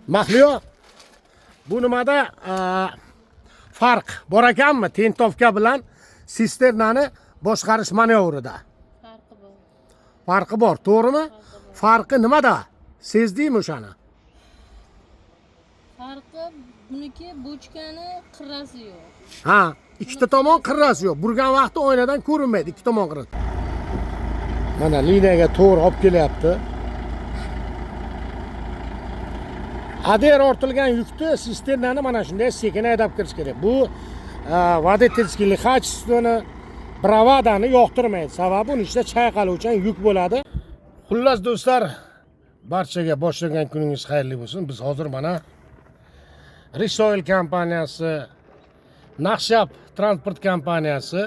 Mahliyo, bu nimada farq bor ekanmi? Tentovka bilan sisternani boshqarish manevrida. Farqi bor, to'g'rimi? Farqi nimada? Sezdingmi o'shani? Farqi buniki bochkani qirrasi yo'q. Ha, ikkita tomon qirrasi yo'q. Burgan vaqtda oynadan ko'rinmaydi ikki tomon qirrasi. Mana liniyaga to'g'ri olib kelyapti. Ader ortilgan yukni sisternani mana shunday sekin haydab kirish kerak. Bu водительский лихачествоni bravadani yoqtirmaydi. Sababi uni ichida chayqaluvchan yuk bo'ladi. Xullas do'stlar, barchaga boshlagan kuningiz xayrli bo'lsin. Biz hozir mana Risoil kompaniyasi, Naqshab transport kompaniyasi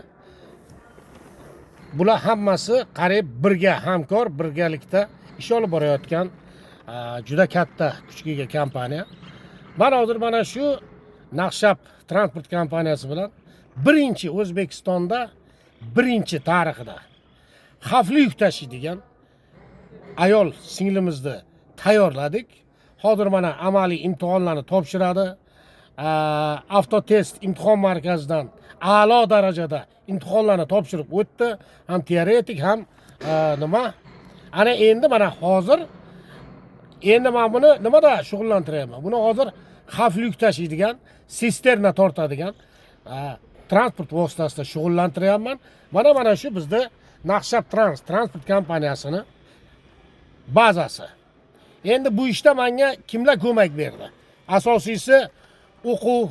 bular hammasi qariyb birga hamkor, birgalikda ish olib borayotgan juda katta kuchga ega kompaniya. Mana hozir mana shu Naqshab transport kompaniyasi bilan birinchi O'zbekistonda birinchi tarixida xavfli yuk tashiydigan ayol singlimizni tayyorladik. Hozir mana amaliy imtihonlarni topshiradi. Avtotest imtihon markazidan a'lo darajada imtihonlarni topshirib o'tdi. Ham teoretik, ham nima? Ana endi mana hozir endi men buni nimada shug'ullantiryapman? Buni hozir xavfli yuk tashiydigan, sisterna tortadigan transport vositasida shug'ullantiryapman. Mana shu bizda Naqshab transport kompaniyasini bazasi. Endi bu ishda menga kimlar ko'mak berdi? Asosiysi o'quv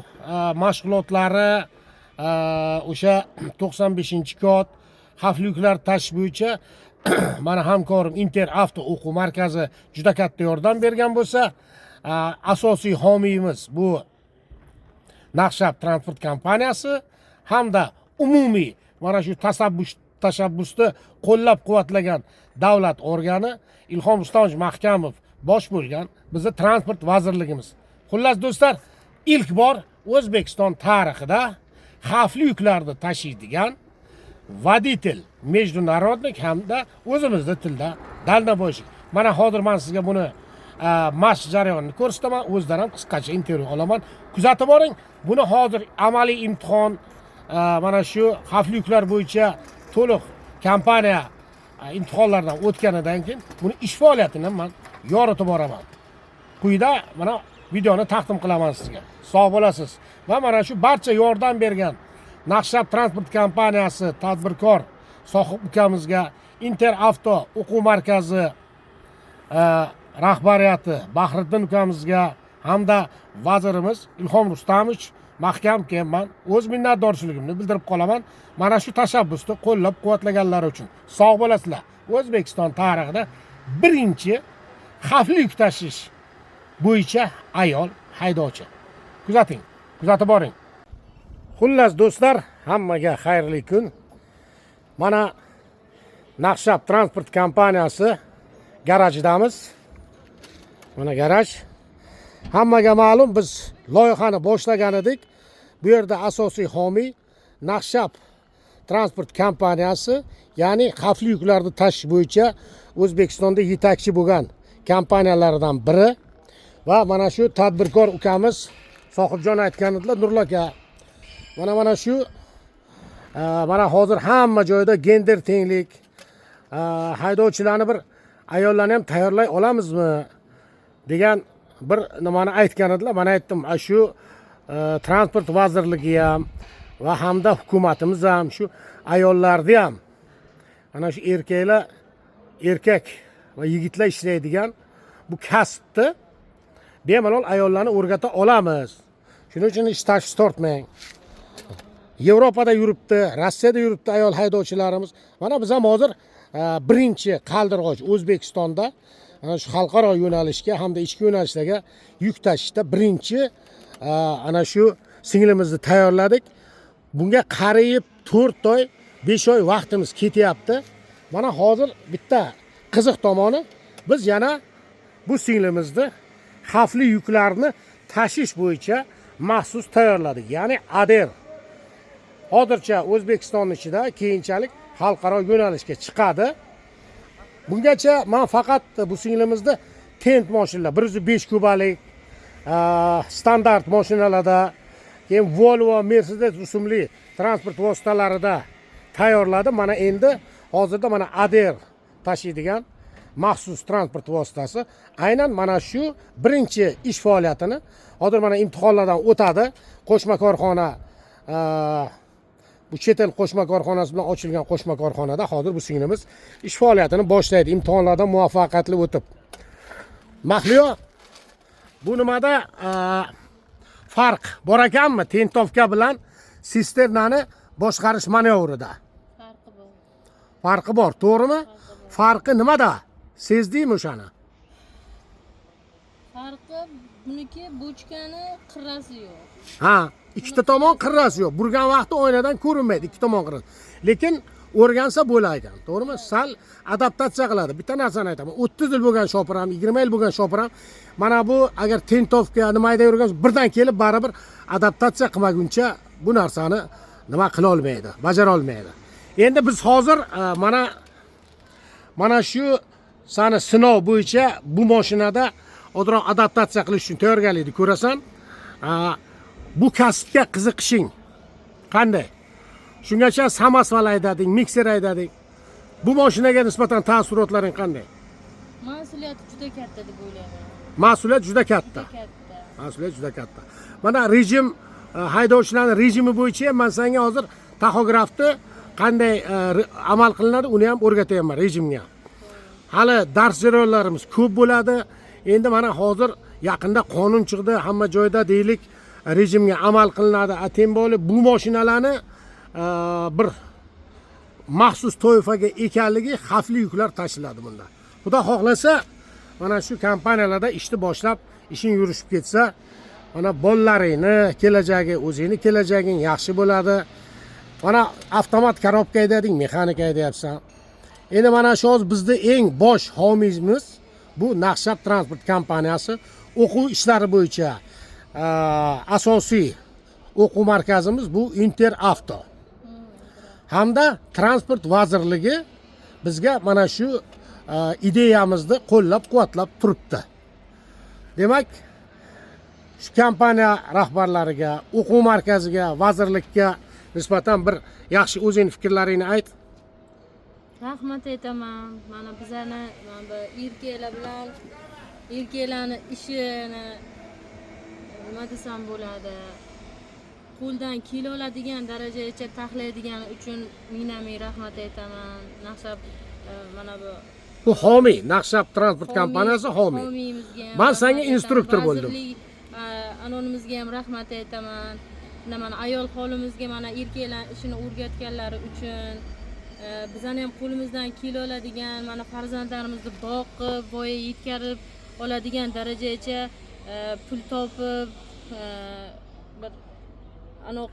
mashg'ulotlari, o'sha 95-kod xavfli yuklar tashish bo'yicha mana hamkorim Inter Avto o'quv markazi juda katta yordam bergan bo'lsa, asosiy homiyimiz bu Naqshab transport kompaniyasi hamda umumiy mana shu tashabbusni qo'llab-quvvatlagan davlat organi Ilhom Rustomovich Mahkamov bosh bo'lgan bizning transport vazirligimiz. Xullas do'stlar, ilk bor O'zbekiston tarixida xavfli yuklarni tashiydigan водитель международный hamda o'zimizning tilda dalnaboyshik. Mana hozir men sizga buni mashq jarayonini ko'rsataman, o'zidan ham qisqacha intervyu olaman. Kuzatib boring. Buni hozir amaliy imtihon mana shu xavfli yuklar bo'yicha to'liq kompaniya imtihonlardan o'tganidan keyin buni ish faoliyatini men yoritib boraman. Quyida mana videoni taqdim qilaman sizga. Sog' bo'lasiz. Va mana shu barcha yordam bergan Naqshab transport kompaniyasi tadbirkor sohib ukamizga, Inter Avto o'quv markazi rahbariyati Bahriddin ukamizga hamda vazirimiz Ilhom Rustomovich Mahkamga men o'z minnatdorchiligimni bildirib qolaman. Mana shu tashabbusni qo'llab-quvvatlaganlari uchun. Sog' bo'lasizlar. O'zbekiston tarixida birinchi xavfli yuk tashish bo'yicha ayol haydovchi. Kuzating, kuzatib boring. Xullas do'stlar, hammaga xayrli kun. Mana Naqshab transport kompaniyasi garajidamiz. Mana garaj. Hammaga ma'lum, biz loyihani boshlagan edik. Bu yerda asosiy homiy Naqshab transport kompaniyasi, ya'ni xavfli yuklarni tashish bo'yicha O'zbekistonda yetakchi bo'lgan kompaniyalardan biri. Va mana shu tadbirkor ukamiz Sohibjon aytganidlar, Nurlo aka. Mana shu mana hozir hamma joyda gender tenglik, haydovchilarni bir ayollarni ham tayyorlay olamizmi degan bir nimani aytgan edilar. Men aytdim, shu transport vazirligi ham va hamda hukumatimiz ham shu ayollarni ham mana shu erkak va yigitlar ishlaydigan bu kasbni bemalol ayollarni o'rgata olamiz. Shuning uchun ish tashvish tortmang. Yevropada yuribdi, Rossiyada yuribdi ayol haydovchilarimiz. Mana biz ham hozir birinchi qaldirg'och O'zbekistonda shu xalqaro yo'nalishga hamda ichki yo'nalishlarga yuk tashishda birinchi ana shu singlimizni tayyorladik. Bunga qariyb 4 oy, 5 oy vaqtimiz ketyapti. Mana hozir bitta qiziq tomoni, biz yana bu singlimizni xavfli yuklarni tashish bo'yicha maxsus tayyorladik. Ya'ni ADER. Hozircha O'zbekistonning ichida, keyinchalik xalqaro yo'nalishga chiqadi. Bungacha men faqat bu singlimizni tent mashinalar 105 kubalik, standart mashinalarda, keyin Volvo, Mercedes rusumli transport vositalarida tayyorladi. Mana endi hozirda mana ADR tashiydigan maxsus transport vositasi aynan mana shu birinchi ish faoliyatini hozir mana imtihonlardan o'tadi. Qo'shma korxona, bu chet el qo'shma korxonasi bilan ochilgan qo'shma korxonada hozir bu singlimiz ish faoliyatini boshlaydi. Imtihonlardan muvaffaqiyatli o'tib. Mahliyo, bu nimada farq bor ekanmi? Tentovka bilan sisternani boshqarish manyovrida. Farqi bor. Farqi bor, to'g'rimi? Farqi nimada? Sezdingmi o'shani? Farqi buniki bochkani qirrasi yo'q. Ha, ikkita tomon qirrasi yo'q. Burgan vaqtda oynadan ko'rinmaydi ikki tomon qirrasi. Lekin o'rgansa bo'laydi, to'g'rimi? Sal adaptatsiya qiladi. Bitta narsani aytaman. 30 yil bo'lgan shopir ham, 20 yil bo'lgan shopir ham mana bu agar tentovka nimayda yurgan birdan kelib baribir adaptatsiya qilmaguncha bu narsani nima qila olmaydi, bajara olmaydi. Endi biz hozir mana shu sani sinov bo'yicha bu mashinada ozroq adaptatsiya qilish uchun tayyorgarlikni ko'rasan. Bu kasbga qiziqishing qanday? Shungacha samasval aydading, mikser aydading. Bu mashinaga nisbatan taassurotlaring qanday? Mas'uliyati juda katta deb o'ylayman. Mas'uliyat juda katta. Katta. Mas'uliyat juda katta. Mana rejim, haydovchilarning rejimi bo'yicha men senga hozir taxografni qanday amal qilinadi, uni ham o'rgatyapman rejimga. Hali dars jarayonlarimiz ko'p bo'ladi. Endi mana hozir yaqinda qonun chiqdi, hamma joyda deylik rejimga amal qilinadi. Tem bo'lib bu mashinalarni bir maxsus toifaga ekanligi xavfli yuklar tashiladi bunda. Xudo xohlasa mana shu kompaniyalarda ishni boshlab, ishing yurishib ketsa, mana bolalaringni kelajagi, o'zingni kelajaging yaxshi bo'ladi. Mana avtomat korobka aydading, mexanika aydayapsan. Endi mana shu hozir bizning eng bosh homiyimiz bu Naqshab transport kompaniyasi. O'quv ishlari bo'yicha asosiy o'quv markazimiz bu Inter Avto. Hamda transport vazirligi bizga mana shu ideyamizni qo'llab-quvvatlab turibdi. Demak, shu kompaniya rahbarlariga, o'quv markaziga, vazirlikka nisbatan bir yaxshi o'zing fikrlaringni ayt. Rahmat aytaman. Mana bizani bu erkaklar bilan erkaklarni ishini nima desam bo'ladi? Qo'ldan kela oladigan darajagacha taxlaydigani uchun ming rahmat aytaman. Naqshab mana bu homiy, Naqshab transport kompaniyasi homiy. Men senga instruktor bo'ldim. Anonimizga ham rahmat aytaman. Mana ayol xolimizga mana erkaklar ishini o'rgatganlari uchun bizani ham qo'limizdan kela oladigan, mana farzandlarimizni boqib, voyaga yetkazib oladigan darajagacha pul topib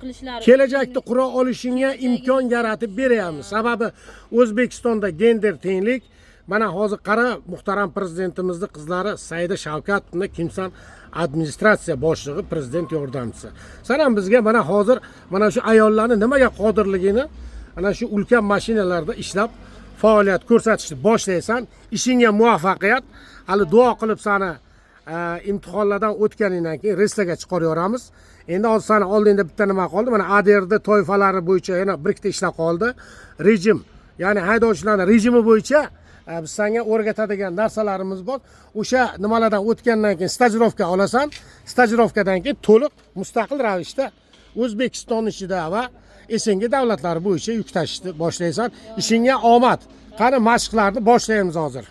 qilishlari kelajakda qura olishingga imkon yaratib beryapmiz. Sababi O'zbekistonda gender tenglik. Mana hozir qara, muhtaram prezidentimizning qizlari Saida Shavkatovna Kimsan administratsiya boshlig'i, prezident yordamchisi. Sen ham bizga mana hozir mana shu ayollarni nimaga qodirligini ana shu ulkan mashinalarda ishlab faoliyat ko'rsatishni boshlaysan. Ishingga muvaffaqiyat. Hali duo qilib seni imtihonlardan o'tganingdan keyin restaga chiqaryoramiz. Endi hozir seni oldingda bitta nima qoldi? Mana ADRda toifalari bo'yicha yana bir ikkita ishlar qoldi. Rejim, ya'ni haydovchilarning rejimi bo'yicha biz senga o'rgatadigan narsalarimiz bor. O'sha nimalardan o'tgandan keyin stajirovka olasan. Stajirovkadan keyin to'liq mustaqil ravishda O'zbekiston ichida va SNG davlatlari bo'yicha yuk tashishni boshlaysan. Ishingga omad. Qani mashqlarni boshlaymiz hozir.